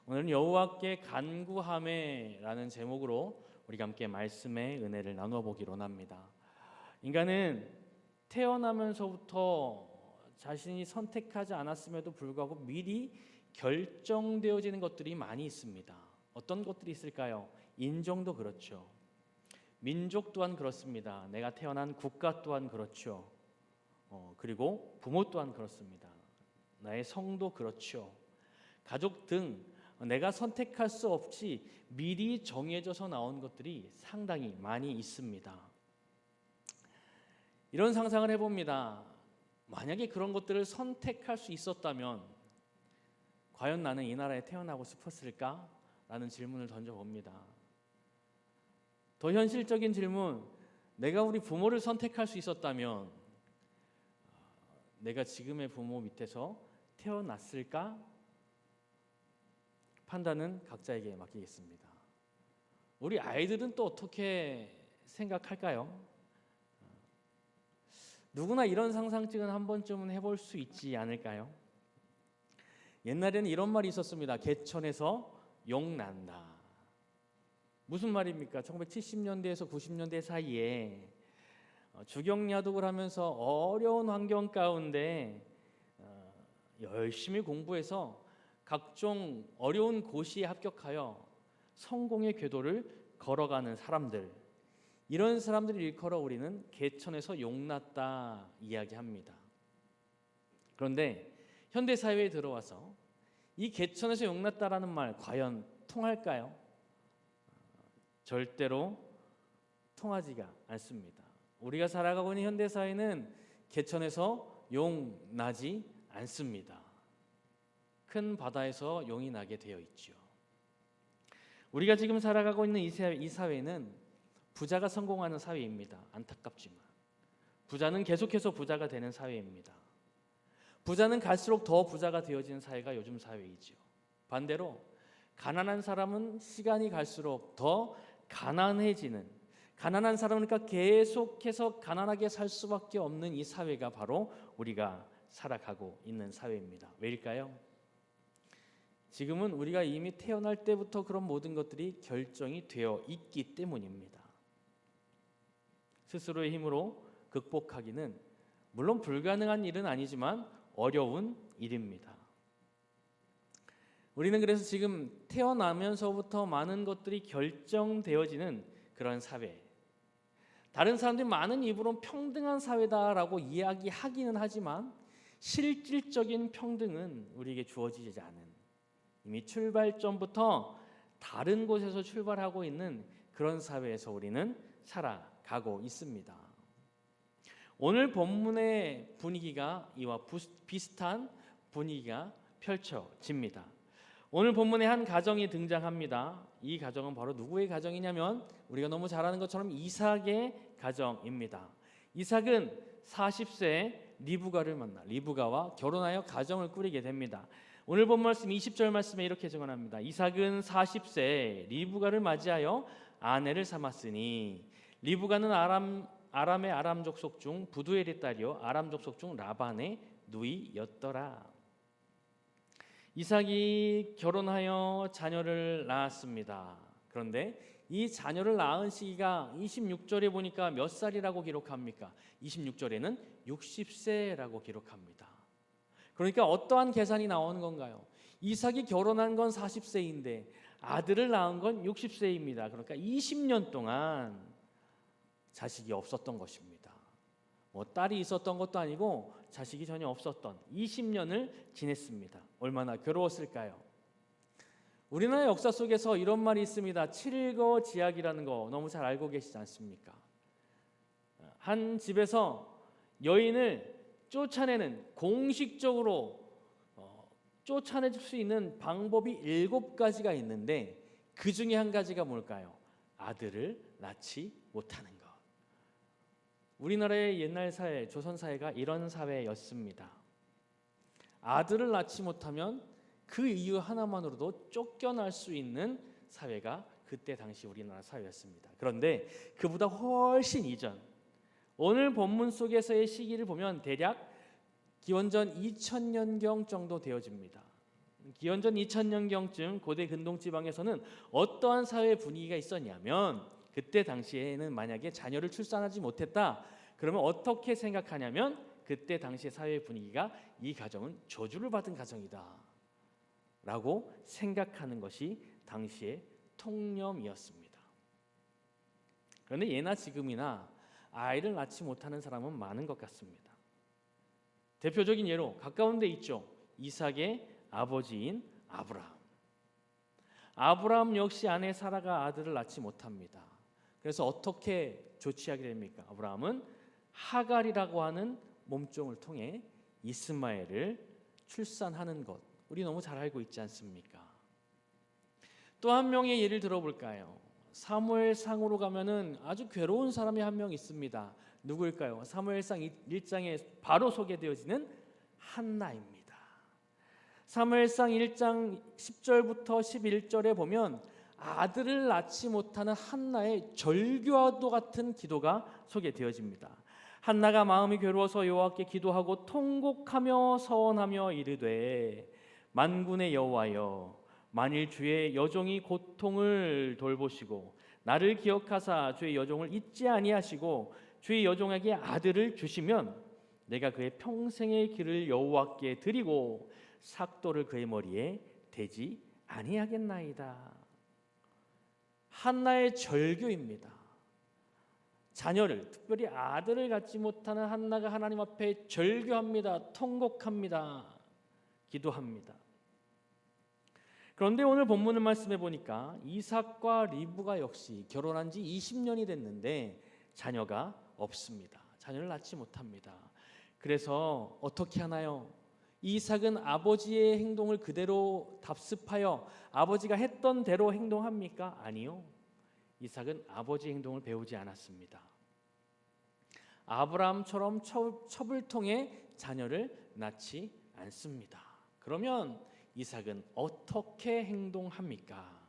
오늘은 여호와께 간구하매라는 제목으로 우리가 함께 말씀의 은혜를 나누어 보기로 합니다. 인간은 태어나면서부터 자신이 선택하지 않았음에도 불구하고 미리 결정되어지는 것들이 많이 있습니다. 어떤 것들이 있을까요? 인종도 그렇죠. 민족 또한 그렇습니다. 내가 태어난 국가 또한 그렇죠. 그리고 부모 또한 그렇습니다. 나의 성도 그렇죠. 가족 등 내가 선택할 수 없이 미리 정해져서 나온 것들이 상당히 많이 있습니다. 이런 상상을 해봅니다. 만약에 그런 것들을 선택할 수 있었다면 과연 나는 이 나라에 태어나고 싶었을까? 라는 질문을 던져봅니다. 더 현실적인 질문, 내가 우리 부모를 선택할 수 있었다면 내가 지금의 부모 밑에서 태어났을까? 판단은 각자에게 맡기겠습니다. 우리 아이들은 또 어떻게 생각할까요? 누구나 이런 상상증은 한 번쯤은 해볼 수 있지 않을까요? 옛날에는 이런 말이 있었습니다. 개천에서 용 난다. 무슨 말입니까? 1970년대에서 90년대 사이에 주경야독을 하면서 어려운 환경 가운데 열심히 공부해서 각종 어려운 고시에 합격하여 성공의 궤도를 걸어가는 사람들, 이런 사람들을 일컬어 우리는 개천에서 용났다 이야기합니다. 그런데 현대사회에 들어와서 이 개천에서 용났다라는 말 과연 통할까요? 절대로 통하지가 않습니다. 우리가 살아가고 있는 현대사회는 개천에서 용나지 않습니다. 큰 바다에서 용이 나게 되어 있죠. 우리가 지금 살아가고 있는 이 사회는 부자가 성공하는 사회입니다. 안타깝지만 부자는 계속해서 부자가 되는 사회입니다. 부자는 갈수록 더 부자가 되어지는 사회가 요즘 사회이죠. 반대로 가난한 사람은 시간이 갈수록 더 가난해지는, 가난한 사람이니까 계속해서 가난하게 살 수밖에 없는 이 사회가 바로 우리가 살아가고 있는 사회입니다. 왜일까요? 지금은 우리가 이미 태어날 때부터 그런 모든 것들이 결정이 되어 있기 때문입니다. 스스로의 힘으로 극복하기는 물론 불가능한 일은 아니지만 어려운 일입니다. 우리는 그래서 지금 태어나면서부터 많은 것들이 결정되어지는 그런 사회, 다른 사람들이 많은 입으로 평등한 사회다라고 이야기하기는 하지만 실질적인 평등은 우리에게 주어지지 않은, 이미 출발점부터 다른 곳에서 출발하고 있는 그런 사회에서 우리는 살아가고 있습니다. 오늘 본문의 분위기가 이와 비슷한 분위기가 펼쳐집니다. 오늘 본문에 한 가정이 등장합니다. 이 가정은 바로 누구의 가정이냐면 우리가 너무 잘 아는 것처럼 이삭의 가정입니다. 이삭은 40세 리브가를 만나 리브가와 결혼하여 가정을 꾸리게 됩니다. 오늘 본 말씀 20절 말씀에 이렇게 증언합니다. 이삭은 40세 리브가를 맞이하여 아내를 삼았으니, 리브가는 아람의 아람 족속 중 부두엘의 딸이요 아람 족속 중 라반의 누이였더라. 이삭이 결혼하여 자녀를 낳았습니다. 그런데 이 자녀를 낳은 시기가 26절에 보니까 몇 살이라고 기록합니까? 26절에는 60세라고 기록합니다. 그러니까 어떠한 계산이 나오는 건가요? 이삭이 결혼한 건 40세인데 아들을 낳은 건 60세입니다. 그러니까 20년 동안 자식이 없었던 것입니다. 딸이 있었던 것도 아니고 자식이 전혀 없었던 20년을 지냈습니다. 얼마나 괴로웠을까요? 우리나라 역사 속에서 이런 말이 있습니다. 칠거지약이라는 거 너무 잘 알고 계시지 않습니까? 한 집에서 여인을 쫓아내는, 공식적으로 쫓아낼 수 있는 방법이 7가지가 있는데 그 중에 한 가지가 뭘까요? 아들을 낳지 못하는 것. 우리나라의 옛날 사회, 조선 사회가 이런 사회였습니다. 아들을 낳지 못하면 그 이유 하나만으로도 쫓겨날 수 있는 사회가 그때 당시 우리나라 사회였습니다. 그런데 그보다 훨씬 이전, 오늘 본문 속에서의 시기를 보면 대략 기원전 2000년경 정도 되어집니다. 기원전 2000년경쯤 고대 근동 지방에서는 어떠한 사회 분위기가 있었냐면, 그때 당시에는 만약에 자녀를 출산하지 못했다 그러면 어떻게 생각하냐면, 그때 당시의 사회 분위기가 이 가정은 저주를 받은 가정이다 라고 생각하는 것이 당시의 통념이었습니다. 그런데 예나 지금이나 아이를 낳지 못하는 사람은 많은 것 같습니다. 대표적인 예로 가까운 데 있죠. 이삭의 아버지인 아브라함. 아브라함 역시 아내 사라가 아들을 낳지 못합니다. 그래서 어떻게 조치하게 됩니까? 아브라함은 하갈이라고 하는 몸종을 통해 이스마엘을 출산하는 것, 우리 너무 잘 알고 있지 않습니까? 또 한 명의 예를 들어볼까요? 사무엘상으로 가면은 아주 괴로운 사람이 한 명 있습니다. 누구일까요? 사무엘상 1장에 바로 소개되어지는 한나입니다. 사무엘상 1장 10절부터 11절에 보면 아들을 낳지 못하는 한나의 절규와도 같은 기도가 소개되어집니다. 한나가 마음이 괴로워서 여호와께 기도하고 통곡하며 서원하며 이르되, 만군의 여호와여, 만일 주의 여종이 고통을 돌보시고 나를 기억하사 주의 여종을 잊지 아니하시고 주의 여종에게 아들을 주시면 내가 그의 평생의 길을 여호와께 드리고 삭도를 그의 머리에 대지 아니하겠나이다. 한나의 절규입니다. 자녀를, 특별히 아들을 갖지 못하는 한나가 하나님 앞에 절규합니다. 통곡합니다. 기도합니다. 그런데 오늘 본문을 말씀해 보니까 이삭과 리브가 역시 결혼한 지 20년이 됐는데 자녀가 없습니다. 자녀를 낳지 못합니다. 그래서 어떻게 하나요? 이삭은 아버지의 행동을 그대로 답습하여 아버지가 했던 대로 행동합니까? 아니요. 이삭은 아버지의 행동을 배우지 않았습니다. 아브라함처럼 첩을 통해 자녀를 낳지 않습니다. 그러면 이삭은 어떻게 행동합니까?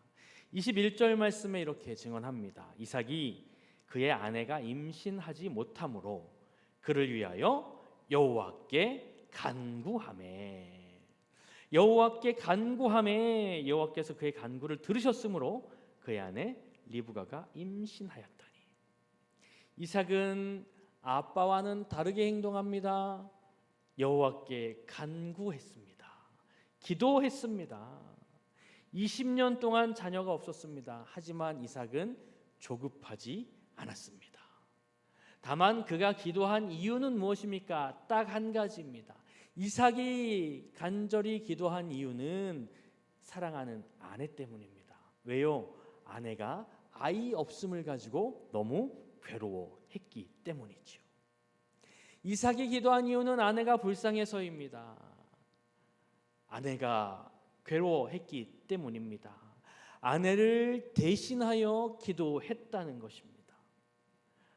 21절 말씀에 이렇게 증언합니다. 이삭이 그의 아내가 임신하지 못하므로 그를 위하여 여호와께 간구하매, 여호와께 간구하매, 여호와께서 그의 간구를 들으셨으므로 그의 아내 리브가가 임신하였더니. 이삭은 아빠와는 다르게 행동합니다. 여호와께 간구했습니다. 기도했습니다. 20년 동안 자녀가 없었습니다. 하지만 이삭은 조급하지 않았습니다. 다만 그가 기도한 이유는 무엇입니까? 딱 한 가지입니다. 이삭이 간절히 기도한 이유는 사랑하는 아내 때문입니다. 왜요? 아내가 아이 없음을 가지고 너무 괴로워했기 때문이죠. 이삭이 기도한 이유는 아내가 불쌍해서입니다. 아내가 괴로워했기 때문입니다. 아내를 대신하여 기도했다는 것입니다.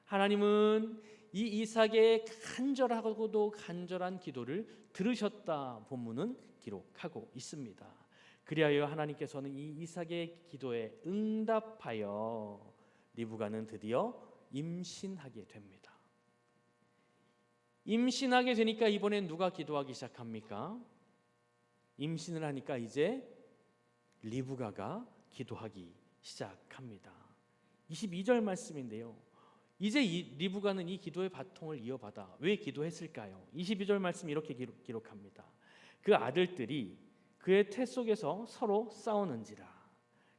하나님은 이 이삭의 간절하고도 간절한 기도를 들으셨다 본문은 기록하고 있습니다. 그리하여 하나님께서는 이 이삭의 기도에 응답하여 리브가는 드디어 임신하게 됩니다. 임신하게 되니까 이번엔 누가 기도하기 시작합니까? 임신을 하니까 이제 리브가가 기도하기 시작합니다. 22절 말씀인데요. 이제 리브가는 이 기도의 바통을 이어받아 왜 기도했을까요? 22절 말씀 이렇게 기록합니다. 그 아들들이 그의 태 속에서 서로 싸우는지라.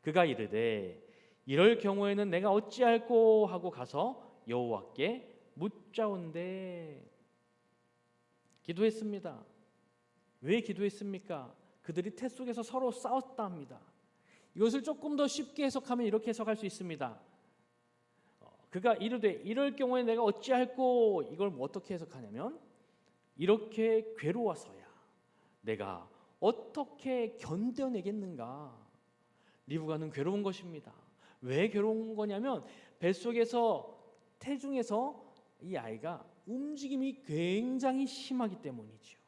그가 이르되 이럴 경우에는 내가 어찌할꼬 하고 가서 여호와께 묻자온대. 기도했습니다. 왜 기도했습니까? 그들이 태 속에서 서로 싸웠다 합니다. 이것을 조금 더 쉽게 해석하면 이렇게 해석할 수 있습니다. 그가 이르되 이럴 경우에 내가 어찌할꼬, 이걸 어떻게 해석하냐면 이렇게 괴로워서야 내가 어떻게 견뎌내겠는가. 리브가는 괴로운 것입니다. 왜 괴로운 거냐면 뱃속에서 태중에서 이 아이가 움직임이 굉장히 심하기 때문이죠.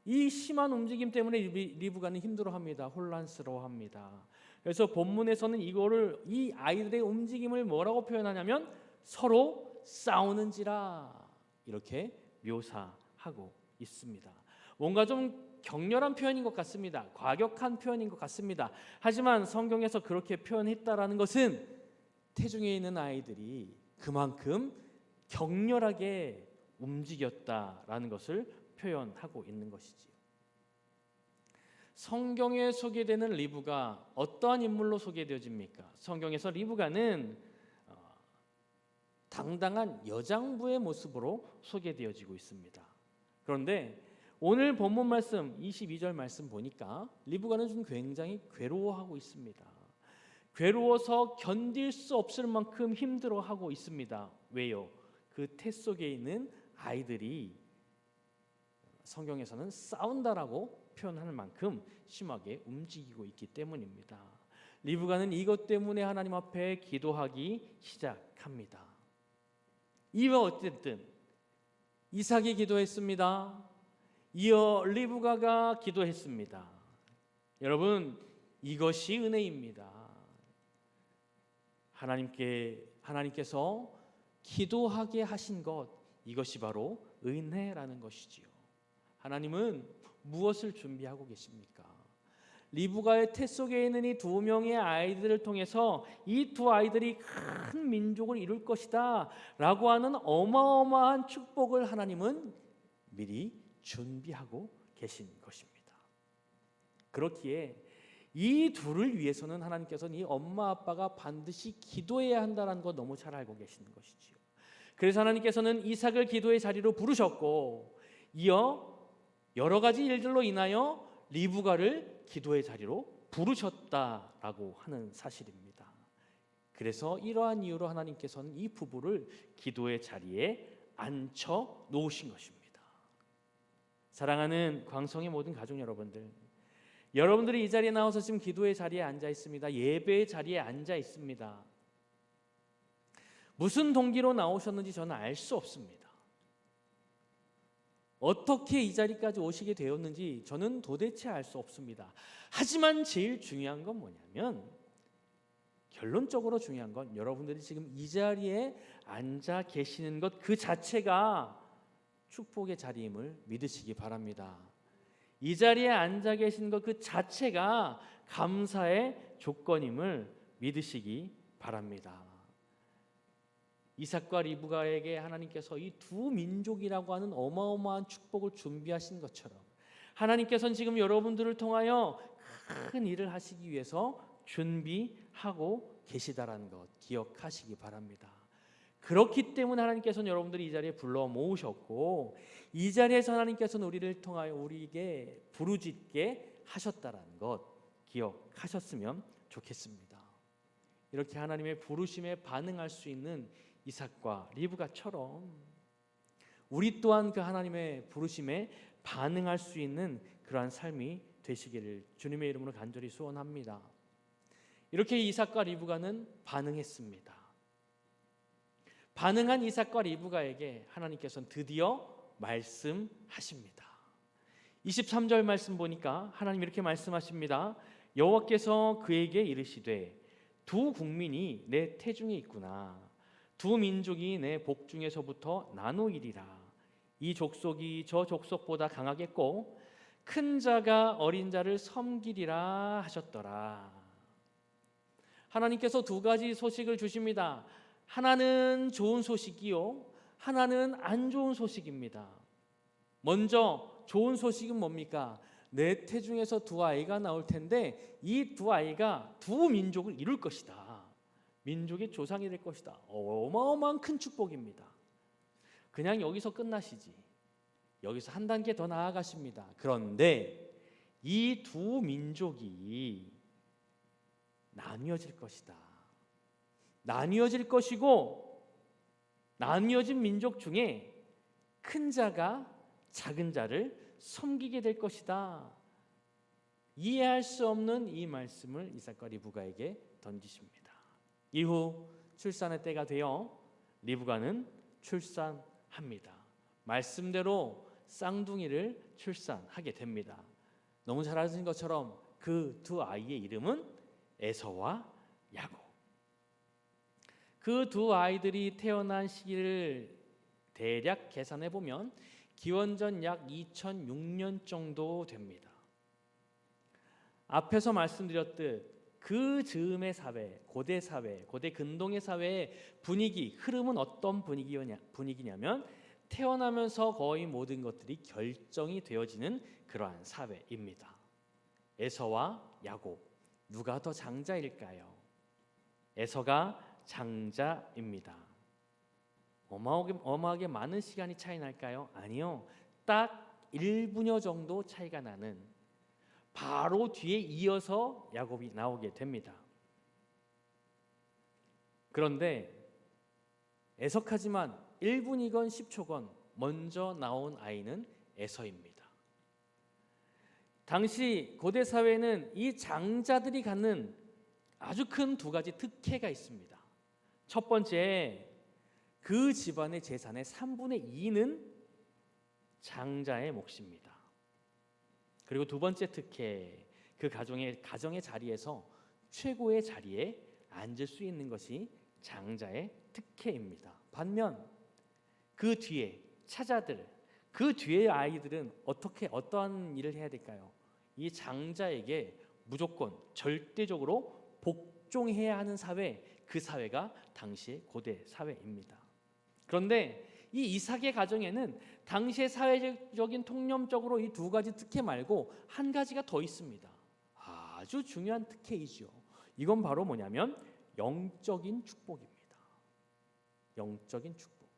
이 심한 움직임 때문에 리브가는 힘들어합니다. 혼란스러워합니다. 그래서 본문에서는 이 아이들의 움직임을 뭐라고 표현하냐면 서로 싸우는지라 이렇게 묘사하고 있습니다. 뭔가 좀 격렬한 표현인 것 같습니다. 과격한 표현인 것 같습니다. 하지만 성경에서 그렇게 표현했다라는 것은 태중에 있는 아이들이 그만큼 격렬하게 움직였다라는 것을 표현하고 있는 것이지요. 성경에 소개되는 리브가 어떠한 인물로 소개되어집니까? 성경에서 리브가는 당당한 여장부의 모습으로 소개되어지고 있습니다. 그런데 오늘 본문 말씀 22절 말씀 보니까 리브가는 좀 굉장히 괴로워하고 있습니다. 괴로워서 견딜 수 없을 만큼 힘들어하고 있습니다. 왜요? 그 태 속에 있는 아이들이 성경에서는 싸운다라고 표현하는 만큼 심하게 움직이고 있기 때문입니다. 리브가는 이것 때문에 하나님 앞에 기도하기 시작합니다. 이와 어쨌든 이삭이 기도했습니다. 이어 리브가가 기도했습니다. 여러분, 이것이 은혜입니다. 하나님께서 기도하게 하신 것, 이것이 바로 은혜라는 것이지요. 하나님은 무엇을 준비하고 계십니까? 리브가의 태 속에 있는 이 두 명의 아이들을 통해서 이 두 아이들이 큰 민족을 이룰 것이다 라고 하는 어마어마한 축복을 하나님은 미리 준비하고 계신 것입니다. 그렇기에 이 둘을 위해서는 하나님께서는 이 엄마 아빠가 반드시 기도해야 한다는 거 너무 잘 알고 계시는 것이지요. 그래서 하나님께서는 이삭을 기도의 자리로 부르셨고 이어 여러 가지 일들로 인하여 리브가를 기도의 자리로 부르셨다라고 하는 사실입니다. 그래서 이러한 이유로 하나님께서는 이 부부를 기도의 자리에 앉혀 놓으신 것입니다. 사랑하는 광성의 모든 가족 여러분들, 여러분들이 이 자리에 나와서 지금 기도의 자리에 앉아 있습니다. 예배의 자리에 앉아 있습니다. 무슨 동기로 나오셨는지 저는 알 수 없습니다. 어떻게 이 자리까지 오시게 되었는지 저는 도대체 알 수 없습니다. 하지만 제일 중요한 건 뭐냐면, 결론적으로 중요한 건 여러분들이 지금 이 자리에 앉아 계시는 것 그 자체가 축복의 자리임을 믿으시기 바랍니다. 이 자리에 앉아 계신 것 그 자체가 감사의 조건임을 믿으시기 바랍니다. 이삭과 리브가에게 하나님께서 이 두 민족이라고 하는 어마어마한 축복을 준비하신 것처럼 하나님께서는 지금 여러분들을 통하여 큰 일을 하시기 위해서 준비하고 계시다라는 것 기억하시기 바랍니다. 그렇기 때문에 하나님께서는 여러분들이 이 자리에 불러 모으셨고 이 자리에서 하나님께서는 우리를 통하여 우리에게 부르짖게 하셨다라는 것 기억하셨으면 좋겠습니다. 이렇게 하나님의 부르심에 반응할 수 있는 이삭과 리브가처럼 우리 또한 그 하나님의 부르심에 반응할 수 있는 그러한 삶이 되시기를 주님의 이름으로 간절히 소원합니다. 이렇게 이삭과 리브가는 반응했습니다. 반응한 이삭과 리브가에게 하나님께서는 드디어 말씀하십니다. 23절 말씀 보니까 하나님 이렇게 말씀하십니다. 여호와께서 그에게 이르시되 두 국민이 내 태중에 있구나. 두 민족이 내 복중에서부터 나누이리라. 이 족속이 저 족속보다 강하겠고 큰 자가 어린 자를 섬기리라 하셨더라. 하나님께서 두 가지 소식을 주십니다. 하나는 좋은 소식이요, 하나는 안 좋은 소식입니다. 먼저 좋은 소식은 뭡니까? 내 태중에서 두 아이가 나올 텐데 이 두 아이가 두 민족을 이룰 것이다. 민족의 조상이 될 것이다. 어마어마한 큰 축복입니다. 그냥 여기서 끝나시지. 여기서 한 단계 더 나아가십니다. 그런데 이 두 민족이 나뉘어질 것이다. 나뉘어질 것이고 나뉘어진 민족 중에 큰 자가 작은 자를 섬기게 될 것이다. 이해할 수 없는 이 말씀을 이삭과 리브가에게 던지십니다. 이후 출산의 때가 되어 리브가는 출산합니다. 말씀대로 쌍둥이를 출산하게 됩니다. 너무 잘 아시는 것처럼 그 두 아이의 이름은 에서와 야곱. 그 두 아이들이 태어난 시기를 대략 계산해 보면 기원전 약 2006년 정도 됩니다. 앞에서 말씀드렸듯 그 즈음의 사회, 고대 근동의 사회의 분위기, 흐름은 어떤 분위기냐면 태어나면서 거의 모든 것들이 결정이 되어지는 그러한 사회입니다. 에서와 야곱, 누가 더 장자일까요? 에서가 장자입니다. 어마어마하게 많은 시간이 차이 날까요? 아니요. 딱 1분여 정도 차이가 나는, 바로 뒤에 이어서 야곱이 나오게 됩니다. 그런데 애석하지만 1분이건 10초건 먼저 나온 아이는 에서입니다. 당시 고대 사회는 이 장자들이 갖는 아주 큰 두 가지 특혜가 있습니다. 첫 번째, 그 집안의 재산의 3분의 2는 장자의 몫입니다. 그리고 두 번째 특혜, 그 가정의 자리에서 최고의 자리에 앉을 수 있는 것이 장자의 특혜입니다. 반면 그 뒤에 차자들, 그 뒤의 아이들은 어떠한 일을 해야 될까요? 이 장자에게 무조건 절대적으로 복종해야 하는 사회, 그 사회가 당시의 고대 사회입니다. 그런데 이 이삭의 가정에는 당시의 사회적인 통념적으로 이 두 가지 특혜 말고 한 가지가 더 있습니다. 아주 중요한 특혜이죠. 이건 바로 뭐냐면 영적인 축복입니다. 영적인 축복.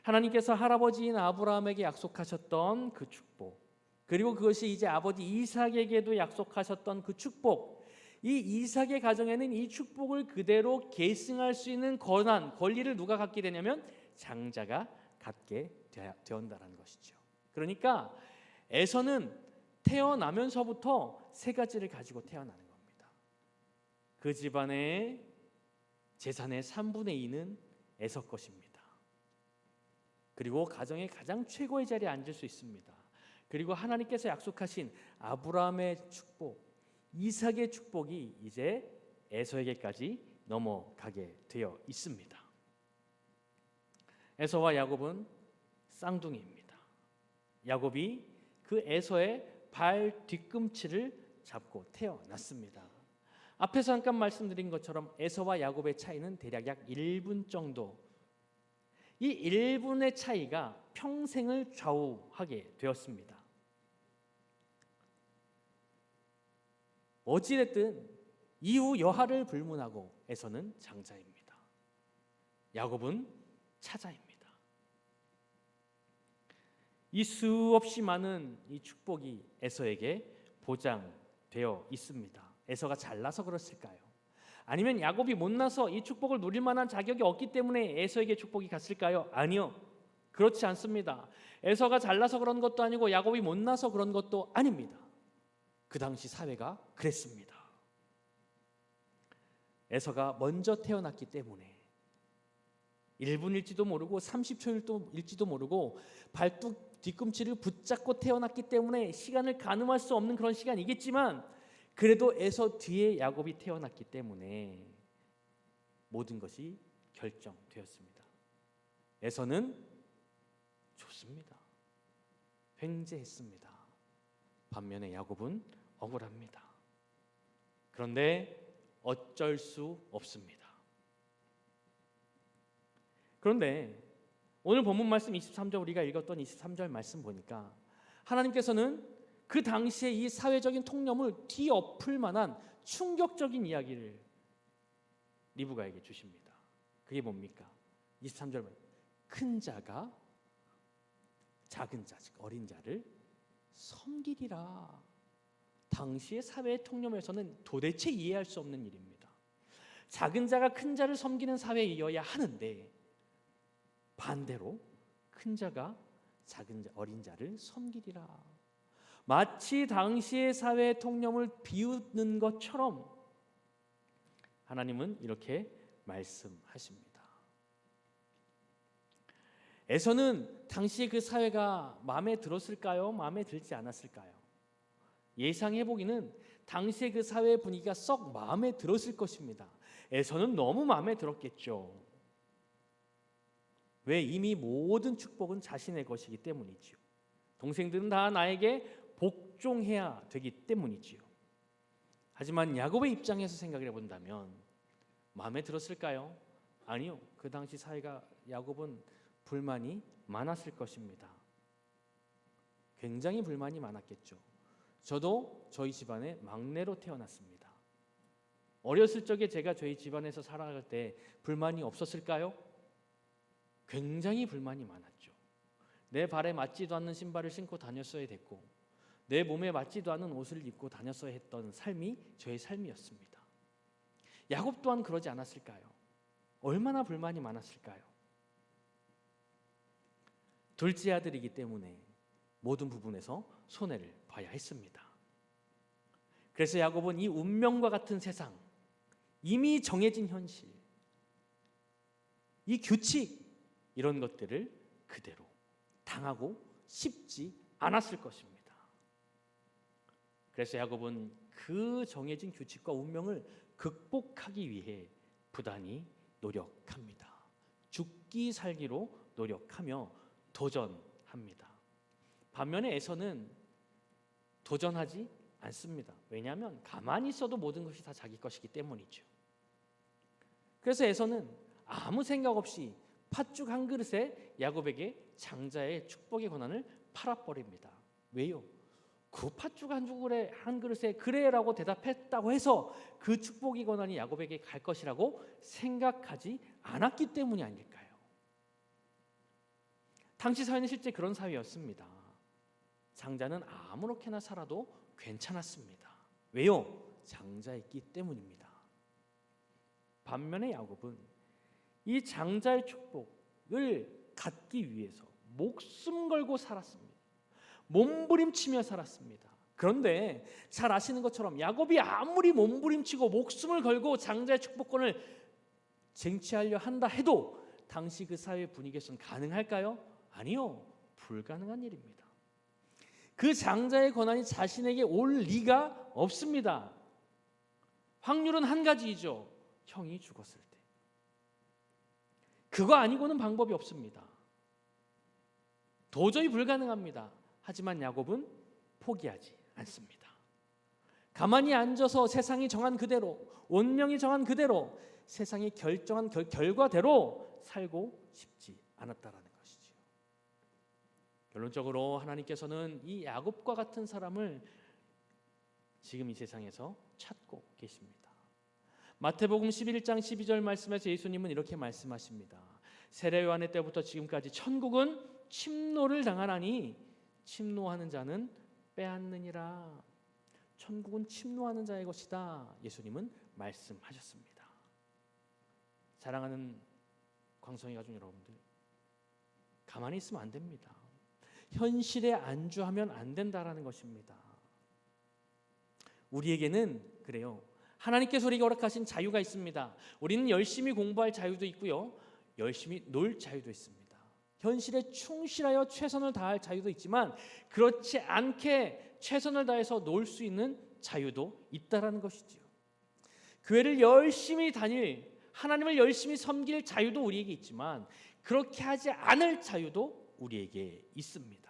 하나님께서 할아버지인 아브라함에게 약속하셨던 그 축복, 그리고 그것이 이제 아버지 이삭에게도 약속하셨던 그 축복, 이 이삭의 가정에는 이 축복을 그대로 계승할 수 있는 권리를 누가 갖게 되냐면 장자가 갖게 되었다는 것이죠. 그러니까 에서는 태어나면서부터 세 가지를 가지고 태어나는 겁니다. 그 집안의 재산의 3분의 2는 에서 것입니다. 그리고 가정의 가장 최고의 자리에 앉을 수 있습니다. 그리고 하나님께서 약속하신 아브라함의 축복, 이삭의 축복이 이제 에서에게까지 넘어가게 되어 있습니다. 에서와 야곱은 쌍둥이입니다. 야곱이 그 에서의 발 뒤꿈치를 잡고 태어났습니다. 앞에서 잠깐 말씀드린 것처럼 에서와 야곱의 차이는 대략 약 1분 정도. 이 1분의 차이가 평생을 좌우하게 되었습니다. 어찌됐든 이후 여하를 불문하고 에서는 장자입니다. 야곱은 차자입니다. 이 수없이 많은 이 축복이 에서에게 보장되어 있습니다. 에서가 잘나서 그랬을까요? 아니면 야곱이 못나서 이 축복을 누릴 만한 자격이 없기 때문에 에서에게 축복이 갔을까요? 아니요. 그렇지 않습니다. 에서가 잘나서 그런 것도 아니고 야곱이 못나서 그런 것도 아닙니다. 그 당시 사회가 그랬습니다. 에서가 먼저 태어났기 때문에 1분일지도 모르고 30초일지도 모르고 발뚝 뒤꿈치를 붙잡고 태어났기 때문에 시간을 가늠할 수 없는 그런 시간이겠지만, 그래도 에서 뒤에 야곱이 태어났기 때문에 모든 것이 결정되었습니다. 에서는 좋습니다. 횡재했습니다. 반면에 야곱은 억울합니다. 그런데 어쩔 수 없습니다. 그런데 오늘 본문 말씀 23절, 우리가 읽었던 23절 말씀 보니까 하나님께서는 그 당시에 이 사회적인 통념을 뒤엎을 만한 충격적인 이야기를 리브가에게 주십니다. 그게 뭡니까? 23절 말씀, 큰 자가 작은 자, 즉 어린 자를 섬기리라. 당시의 사회의 통념에서는 도대체 이해할 수 없는 일입니다. 작은 자가 큰 자를 섬기는 사회이어야 하는데 반대로 큰 자가 작은 자, 어린 자를 섬기리라. 마치 당시의 사회의 통념을 비웃는 것처럼 하나님은 이렇게 말씀하십니다. 에서는 당시 그 사회가 마음에 들었을까요? 마음에 들지 않았을까요? 예상해보기는 당시의 그 사회의 분위기가 썩 마음에 들었을 것입니다. 에서는 너무 마음에 들었겠죠. 왜? 이미 모든 축복은 자신의 것이기 때문이지요. 동생들은 다 나에게 복종해야 되기 때문이지요. 하지만 야곱의 입장에서 생각을 해본다면 마음에 들었을까요? 아니요. 그 당시 사회가 야곱은 불만이 많았을 것입니다. 굉장히 불만이 많았겠죠. 저도 저희 집안에 막내로 태어났습니다. 어렸을 적에 제가 저희 집안에서 살아갈 때 불만이 없었을까요? 굉장히 불만이 많았죠. 내 발에 맞지도 않는 신발을 신고 다녔어야 됐고 내 몸에 맞지도 않은 옷을 입고 다녔어야 했던 삶이 저의 삶이었습니다. 야곱 또한 그러지 않았을까요? 얼마나 불만이 많았을까요? 둘째 아들이기 때문에 모든 부분에서 손해를 봐야 했습니다. 그래서 야곱은 이 운명과 같은 세상, 이미 정해진 현실, 이 규칙, 이런 것들을 그대로 당하고 싶지 않았을 것입니다. 그래서 야곱은 그 정해진 규칙과 운명을 극복하기 위해 부단히 노력합니다. 죽기 살기로 노력하며 도전합니다. 반면에 에서는 도전하지 않습니다. 왜냐하면 가만히 있어도 모든 것이 다 자기 것이기 때문이죠. 그래서 에서는 아무 생각 없이 팥죽 한 그릇에 야곱에게 장자의 축복의 권한을 팔아버립니다. 왜요? 그 팥죽 한 그릇에 그래라고 대답했다고 해서 그 축복의 권한이 야곱에게 갈 것이라고 생각하지 않았기 때문이 아닐까요? 당시 사회는 실제 그런 사회였습니다. 장자는 아무렇게나 살아도 괜찮았습니다. 왜요? 장자였기 때문입니다. 반면에 야곱은 이 장자의 축복을 갖기 위해서 목숨 걸고 살았습니다. 몸부림치며 살았습니다. 그런데 잘 아시는 것처럼 야곱이 아무리 몸부림치고 목숨을 걸고 장자의 축복권을 쟁취하려 한다 해도 당시 그 사회 분위기에서는 가능할까요? 아니요. 불가능한 일입니다. 그 장자의 권한이 자신에게 올 리가 없습니다. 확률은 한 가지이죠. 형이 죽었을 때. 그거 아니고는 방법이 없습니다. 도저히 불가능합니다. 하지만 야곱은 포기하지 않습니다. 가만히 앉아서 세상이 정한 그대로, 운명이 정한 그대로, 세상이 결정한 결과대로 살고 싶지 않았다라는 것이지요. 결론적으로 하나님께서는 이 야곱과 같은 사람을 지금 이 세상에서 찾고 계십니다. 마태복음 11장 12절 말씀에서 예수님은 이렇게 말씀하십니다. 세례 요한의 때부터 지금까지 천국은 침노를 당하나니 침노하는 자는 빼앗느니라. 천국은 침노하는 자의 것이다. 예수님은 말씀하셨습니다. 사랑하는 광성이 가족 여러분들, 가만히 있으면 안 됩니다. 현실에 안주하면 안 된다라는 것입니다. 우리에게는 그래요. 하나님께서 우리에게 허락하신 자유가 있습니다. 우리는 열심히 공부할 자유도 있고요. 열심히 놀 자유도 있습니다. 현실에 충실하여 최선을 다할 자유도 있지만 그렇지 않게 최선을 다해서 놀 수 있는 자유도 있다라는 것이지요. 교회를 열심히 다닐, 하나님을 열심히 섬길 자유도 우리에게 있지만 그렇게 하지 않을 자유도 우리에게 있습니다.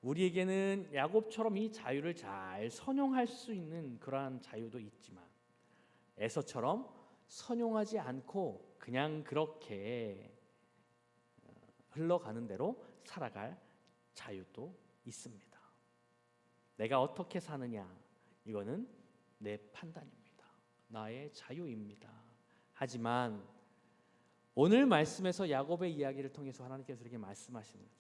우리에게는 야곱처럼 이 자유를 잘 선용할 수 있는 그러한 자유도 있지만 에서처럼 선용하지 않고 그냥 그렇게 흘러가는 대로 살아갈 자유도 있습니다. 내가 어떻게 사느냐, 이거는 내 판단입니다. 나의 자유입니다. 하지만 오늘 말씀에서 야곱의 이야기를 통해서 하나님께서 이렇게 말씀하시는 거죠.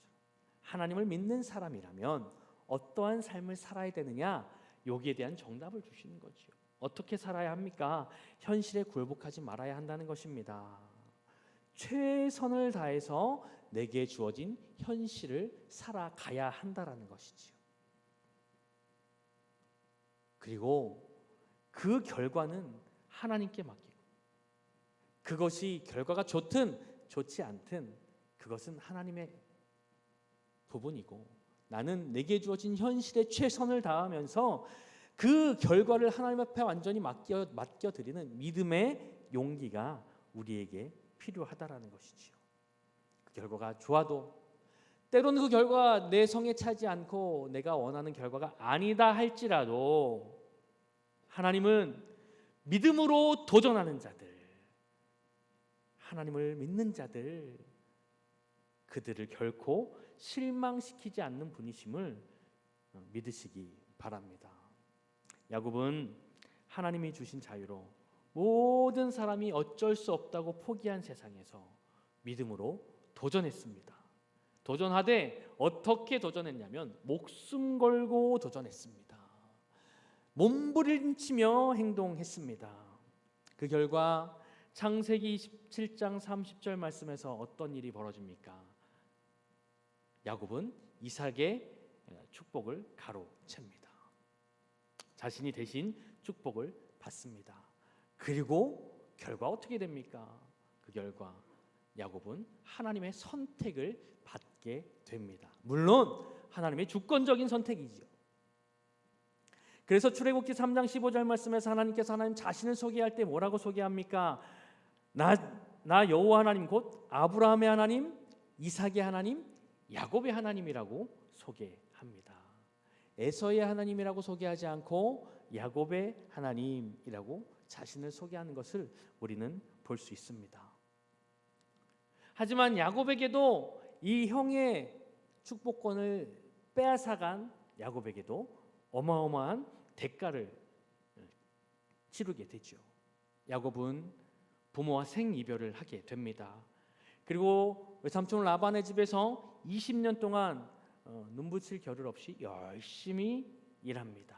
하나님을 믿는 사람이라면 어떠한 삶을 살아야 되느냐, 여기에 대한 정답을 주시는 거죠. 어떻게 살아야 합니까? 현실에 굴복하지 말아야 한다는 것입니다. 최선을 다해서 내게 주어진 현실을 살아가야 한다라는 것이지요. 그리고 그 결과는 하나님께 맡기고, 그것이 결과가 좋든 좋지 않든 그것은 하나님의 부분이고, 나는 내게 주어진 현실에 최선을 다하면서 그 결과를 하나님 앞에 완전히 맡겨드리는 믿음의 용기가 우리에게 필요하다라는 것이지요. 그 결과가 좋아도 때로는 그 결과가 내 성에 차지 않고 내가 원하는 결과가 아니다 할지라도 하나님은 믿음으로 도전하는 자들, 하나님을 믿는 자들, 그들을 결코 실망시키지 않는 분이심을 믿으시기 바랍니다. 야곱은 하나님이 주신 자유로 모든 사람이 어쩔 수 없다고 포기한 세상에서 믿음으로 도전했습니다. 도전하되 어떻게 도전했냐면 목숨 걸고 도전했습니다. 몸부림치며 행동했습니다. 그 결과 창세기 27장 30절 말씀에서 어떤 일이 벌어집니까? 야곱은 이삭의 축복을 가로챕니다. 자신이 대신 축복을 받습니다. 그리고 결과 어떻게 됩니까? 그 결과 야곱은 하나님의 선택을 받게 됩니다. 물론 하나님의 주권적인 선택이지요. 그래서 출애굽기 3장 15절 말씀에서 하나님께서 하나님 자신을 소개할 때 뭐라고 소개합니까? 나 여호와 하나님 곧 아브라함의 하나님, 이삭의 하나님, 야곱의 하나님이라고 소개합니다. 에서의 하나님이라고 소개하지 않고 야곱의 하나님이라고 자신을 소개하는 것을 우리는 볼 수 있습니다. 하지만 야곱에게도 이 형의 축복권을 빼앗아간 야곱에게도 어마어마한 대가를 치르게 되죠. 야곱은 부모와 생이별을 하게 됩니다. 그리고 외삼촌 라반의 집에서 20년 동안 눈붙일 겨를 없이 열심히 일합니다.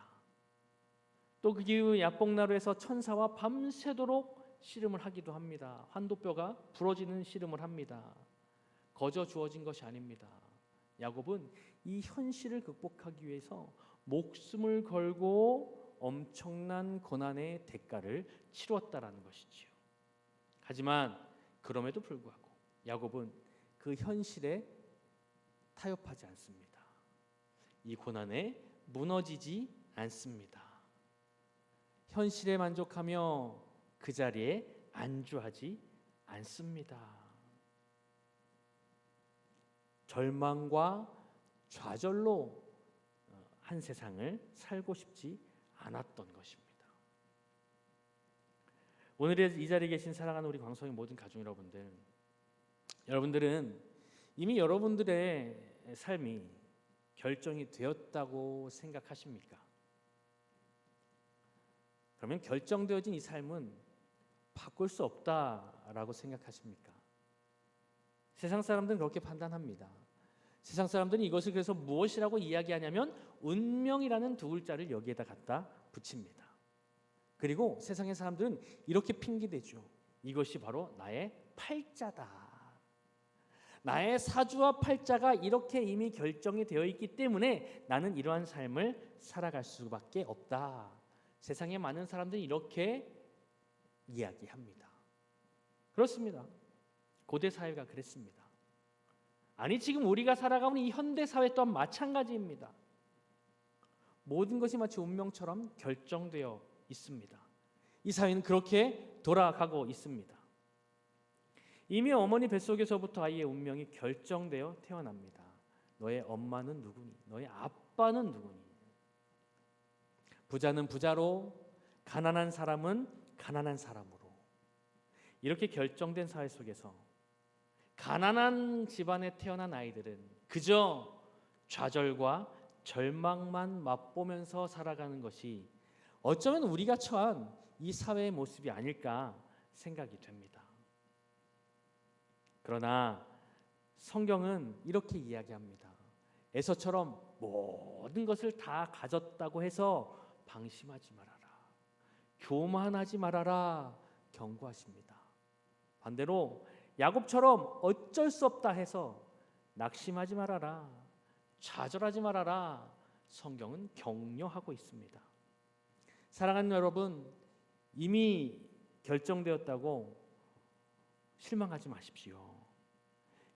또 그 이후 야복나루에서 천사와 밤새도록 씨름을 하기도 합니다. 환도뼈가 부러지는 씨름을 합니다. 거저 주어진 것이 아닙니다. 야곱은 이 현실을 극복하기 위해서 목숨을 걸고 엄청난 고난의 대가를 치루었다라는 것이지요. 하지만 그럼에도 불구하고 야곱은 그 현실에 타협하지 않습니다. 이 고난에 무너지지 않습니다. 현실에 만족하며 그 자리에 안주하지 않습니다. 절망과 좌절로 한 세상을 살고 싶지 않았던 것입니다. 오늘 이 자리에 계신 사랑하는 우리 광성의 모든 가족 여러분들은 이미 여러분들의 삶이 결정이 되었다고 생각하십니까? 그러면 결정되어진 이 삶은 바꿀 수 없다라고 생각하십니까? 세상 사람들은 그렇게 판단합니다. 세상 사람들은 이것을 그래서 무엇이라고 이야기하냐면 운명이라는 두 글자를 여기에다 갖다 붙입니다. 그리고 세상의 사람들은 이렇게 핑계대죠. 이것이 바로 나의 팔자다. 나의 사주와 팔자가 이렇게 이미 결정이 되어 있기 때문에 나는 이러한 삶을 살아갈 수밖에 없다. 세상에 많은 사람들이 이렇게 이야기합니다. 그렇습니다. 고대 사회가 그랬습니다. 아니 지금 우리가 살아가는 이 현대 사회 또한 마찬가지입니다. 모든 것이 마치 운명처럼 결정되어 있습니다. 이 사회는 그렇게 돌아가고 있습니다. 이미 어머니 뱃속에서부터 아이의 운명이 결정되어 태어납니다. 너의 엄마는 누구니? 너의 아빠는 누구니? 부자는 부자로, 가난한 사람은 가난한 사람으로 이렇게 결정된 사회 속에서 가난한 집안에 태어난 아이들은 그저 좌절과 절망만 맛보면서 살아가는 것이 어쩌면 우리가 처한 이 사회의 모습이 아닐까 생각이 됩니다. 그러나 성경은 이렇게 이야기합니다. 에서처럼 모든 것을 다 가졌다고 해서 방심하지 말아라. 교만하지 말아라. 경고하십니다. 반대로 야곱처럼 어쩔 수 없다 해서 낙심하지 말아라. 좌절하지 말아라. 성경은 격려하고 있습니다. 사랑하는 여러분, 이미 결정되었다고 실망하지 마십시오.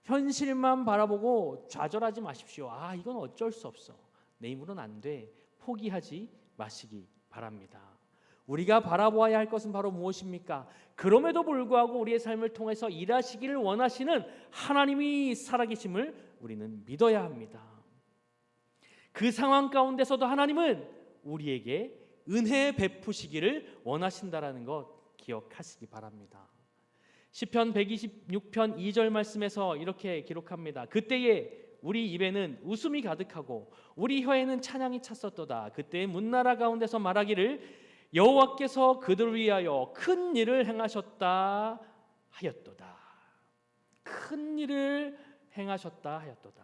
현실만 바라보고 좌절하지 마십시오. 아, 이건 어쩔 수 없어. 내 힘으로는 안 돼. 포기하지 마시기 바랍니다. 우리가 바라보아야 할 것은 바로 무엇입니까? 그럼에도 불구하고 우리의 삶을 통해서 일하시기를 원하시는 하나님이 살아계심을 우리는 믿어야 합니다. 그 상황 가운데서도 하나님은 우리에게 은혜 베푸시기를 원하신다라는 것 기억하시기 바랍니다. 시편 126편 2절 말씀에서 이렇게 기록합니다. 그때에 우리 입에는 웃음이 가득하고 우리 혀에는 찬양이 찼었도다. 그때 문나라 가운데서 말하기를 여호와께서 그들을 위하여 큰 일을 행하셨다 하였도다. 큰 일을 행하셨다 하였도다.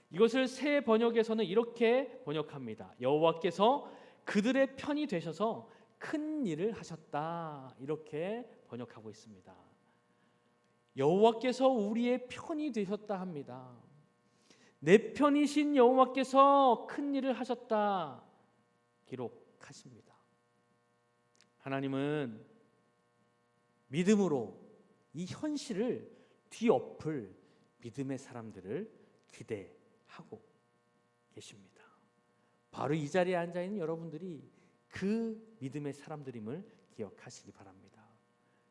이것을 새 번역에서는 이렇게 번역합니다. 여호와께서 그들의 편이 되셔서 큰 일을 하셨다. 이렇게 번역하고 있습니다. 여호와께서 우리의 편이 되셨다 합니다. 내 편이신 여호와께서 큰 일을 하셨다 기록하십니다. 하나님은 믿음으로 이 현실을 뒤엎을 믿음의 사람들을 기대하고 계십니다. 바로 이 자리에 앉아있는 여러분들이 그 믿음의 사람들임을 기억하시기 바랍니다.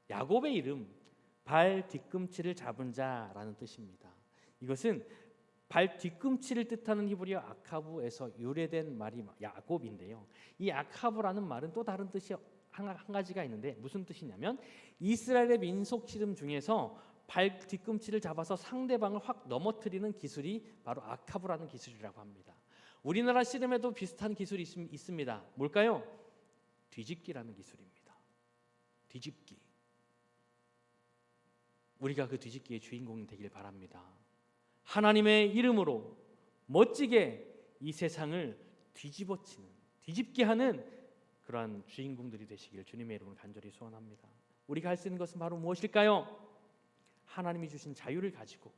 야곱의 이름 발 뒤꿈치를 잡은 자라는 뜻입니다. 이것은 발 뒤꿈치를 뜻하는 히브리어 아카브에서 유래된 말이 야곱인데요. 이 아카브라는 말은 또 다른 뜻이 한 가지가 있는데 무슨 뜻이냐면 이스라엘의 민속 씨름 중에서 발 뒤꿈치를 잡아서 상대방을 확 넘어뜨리는 기술이 바로 아카브라는 기술이라고 합니다. 우리나라 씨름에도 비슷한 기술이 있습니다. 뭘까요? 뒤집기라는 기술입니다. 뒤집기. 우리가 그 뒤집기의 주인공이 되길 바랍니다. 하나님의 이름으로 멋지게 이 세상을 뒤집어치는, 뒤집게 하는 그러한 주인공들이 되시길 주님의 이름으로 간절히 소원합니다. 우리가 할 수 있는 것은 바로 무엇일까요? 하나님이 주신 자유를 가지고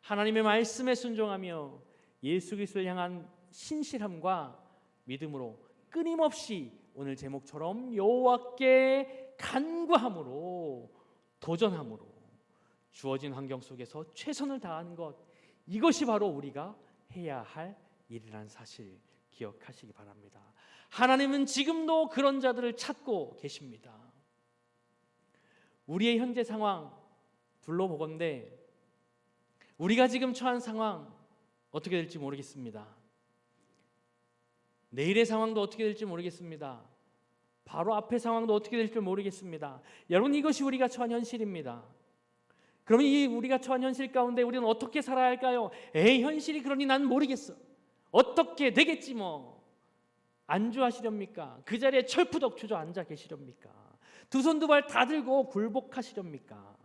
하나님의 말씀에 순종하며 예수 그리스도를 향한 신실함과 믿음으로 끊임없이 오늘 제목처럼 여호와께 간구함으로 도전함으로 주어진 환경 속에서 최선을 다하는 것, 이것이 바로 우리가 해야 할 일이라는 사실 기억하시기 바랍니다. 하나님은 지금도 그런 자들을 찾고 계십니다. 우리의 현재 상황 둘러보건대 우리가 지금 처한 상황 어떻게 될지 모르겠습니다. 내일의 상황도 어떻게 될지 모르겠습니다. 바로 앞의 상황도 어떻게 될지 모르겠습니다. 여러분, 이것이 우리가 처한 현실입니다. 그러면 이 우리가 처한 현실 가운데 우리는 어떻게 살아야 할까요? 에이, 현실이 그러니 난 모르겠어. 어떻게 되겠지 뭐. 안주하시렵니까? 그 자리에 철푸덕 주저 앉아 계시렵니까? 두 손 두 발 다 들고 굴복하시렵니까?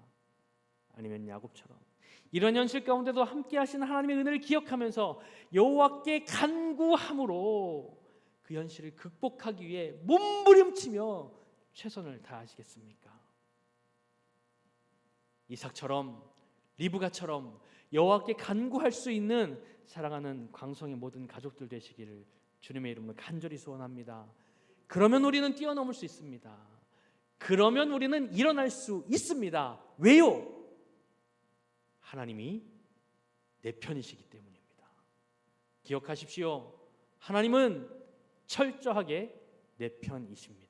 아니면 야곱처럼 이런 현실 가운데도 함께 하시는 하나님의 은혜를 기억하면서 여호와께 간구함으로 그 현실을 극복하기 위해 몸부림치며 최선을 다하시겠습니까? 이삭처럼 리브가처럼 여호와께 간구할 수 있는 사랑하는 광성의 모든 가족들 되시기를 주님의 이름으로 간절히 소원합니다. 그러면 우리는 뛰어넘을 수 있습니다. 그러면 우리는 일어날 수 있습니다. 왜요? 하나님이 내 편이시기 때문입니다. 기억하십시오. 하나님은 철저하게 내 편이십니다.